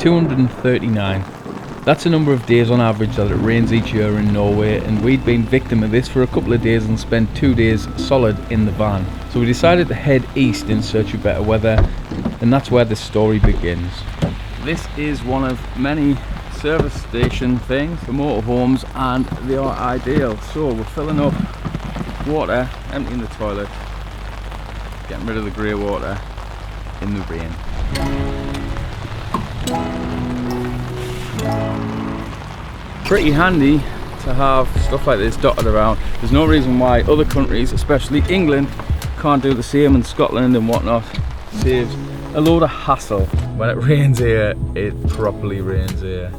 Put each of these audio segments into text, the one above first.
239. That's the number of days on average that it rains each year in Norway, and we'd been victim of this for a couple of days and spent 2 days solid in the van. So we decided to head east in search of better weather, and that's where the story begins. This is one of many service station things for motorhomes, and they are ideal. So we're filling up water, emptying the toilet, getting rid of the grey water in the rain. Pretty handy to have stuff like this dotted around. There's no reason why other countries, especially England, can't do the same, and Scotland and whatnot. Saves a load of hassle. When it rains here, it properly rains here.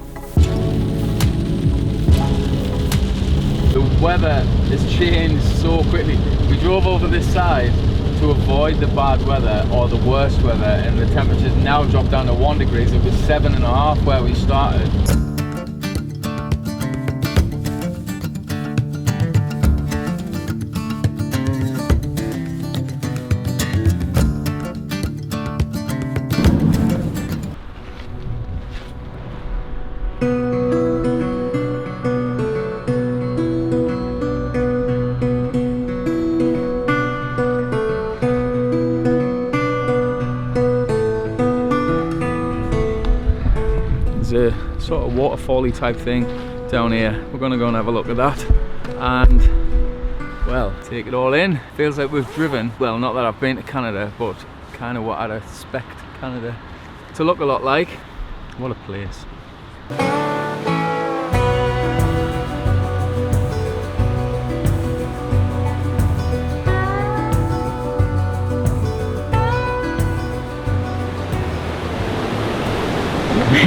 The weather has changed so quickly. We drove over this side to avoid the bad weather or the worst weather, and the temperature's now dropped down to 1 degree. It was 7.5 where we started. There's a sort of waterfall-y type thing down here. We're going to go and have a look at that and, well, take it all in. Feels like we've driven, well, not that I've been to Canada, but kind of what I'd expect Canada to look a lot like. What a place.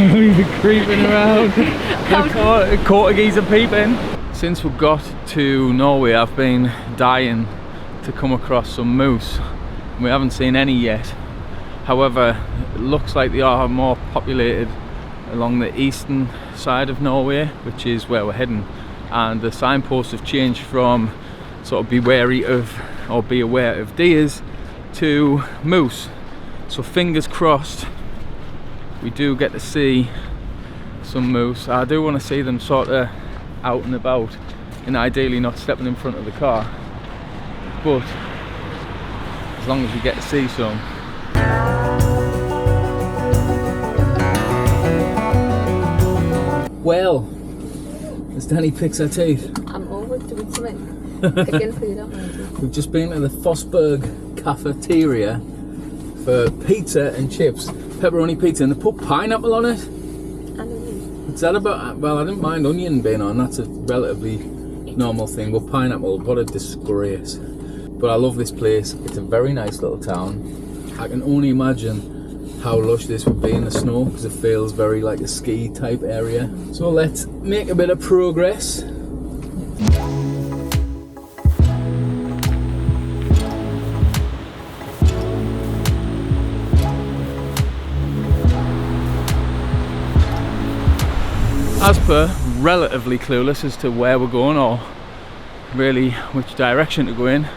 We've been creeping around. The corgis are peeping. Since we got to Norway, I've been dying to come across some moose. We haven't seen any yet. However, it looks like they are more populated along the eastern side of Norway, which is where we're heading. And the signposts have changed from sort of be wary of or be aware of deers to moose. So fingers crossed we do get to see some moose. I do want to see them sort of out and about, and ideally not stepping in front of the car, but as long as we get to see some. Well, as Danny picks her teeth. I'm always doing something. Picking food up. We've just been to the Fossberg cafeteria for pizza and chips. Pepperoni pizza, and they put pineapple on it. What's that about? Well, I didn't mind onion being on, that's a relatively normal thing, but pineapple, what a disgrace. But I love this place. It's a very nice little town. I can only imagine how lush this would be in the snow, because it feels very like a ski type area. So let's make a bit of progress. As per, relatively clueless as to where we're going or really which direction to go in.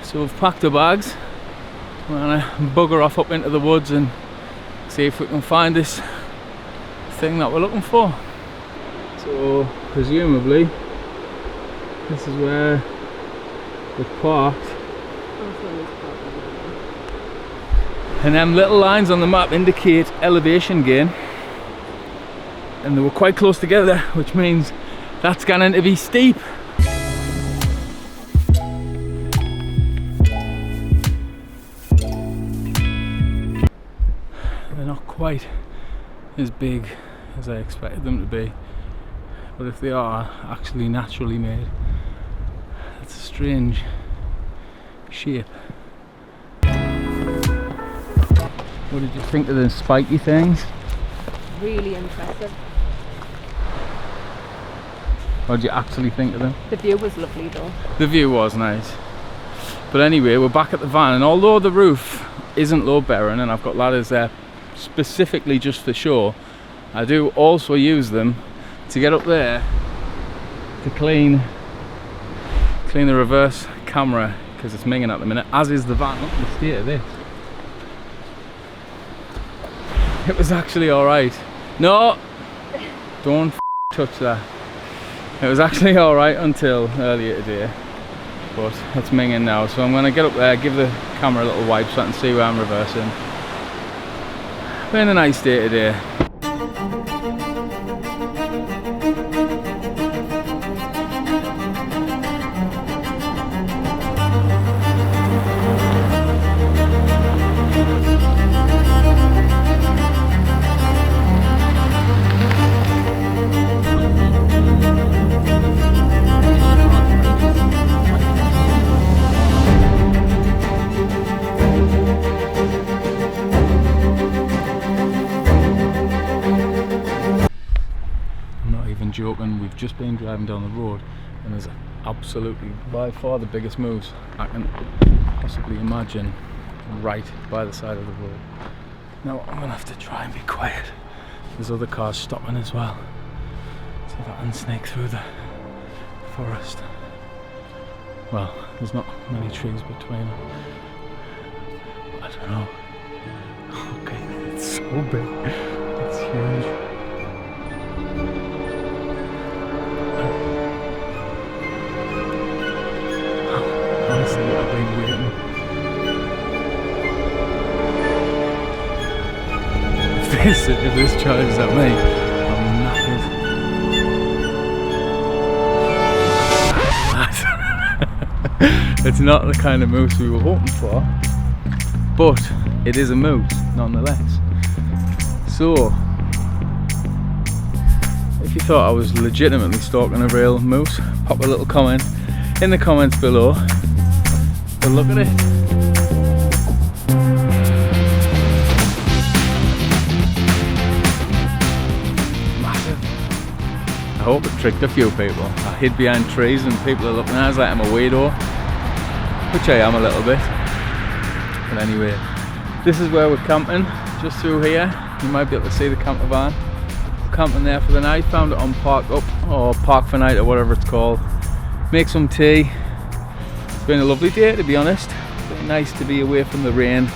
So we've packed our bags. We're gonna bugger off up into the woods and see if we can find this thing that we're looking for. So presumably this is where we're parked. And them little lines on the map indicate elevation gain. And they were quite close together, which means that's going to be steep. They're not quite as big as I expected them to be, but if they are actually naturally made, that's a strange shape. What did you think of the spiky things? Really impressive. What did you actually think of them? The view was lovely though. The view was nice. But anyway, we're back at the van, and although the roof isn't load bearing and I've got ladders there specifically just for show, I do also use them to get up there to clean the reverse camera, because it's minging at the minute, as is the van. Look at the state of this. It was actually alright. No! Don't touch that. It was actually alright until earlier today. But it's minging now, so I'm going to get up there, give the camera a little wipe so I can see where I'm reversing. Been a nice day today. Joking, we've just been driving down the road and there's absolutely by far the biggest moose I can possibly imagine right by the side of the road. Now I'm gonna have to try and be quiet. There's other cars stopping as well. See if I can sneak through the forest. Well, there's not many trees between them. I don't know. Okay, it's so big. It's huge. Honestly, I've been waiting. If this charges at me, I'm knackered. It's not the kind of moose we were hoping for, but it is a moose nonetheless. So, if you thought I was legitimately stalking a real moose, pop a little comment in the comments below. But look at it. Massive. I hope it tricked a few people. I hid behind trees and people are looking at us like I'm a weirdo, which I am a little bit. But anyway, this is where we're camping, just through here. You might be able to see the camper van. We're camping there for the night. Found it on Park Up or Park for Night or whatever it's called. Make some tea. It's been a lovely day, to be honest. It's been nice to be away from the rain.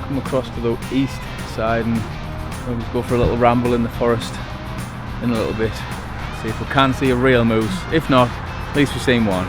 Come across to the east side and we'll just go for a little ramble in the forest in a little bit. See if we can see a real moose. If not, at least we've seen one.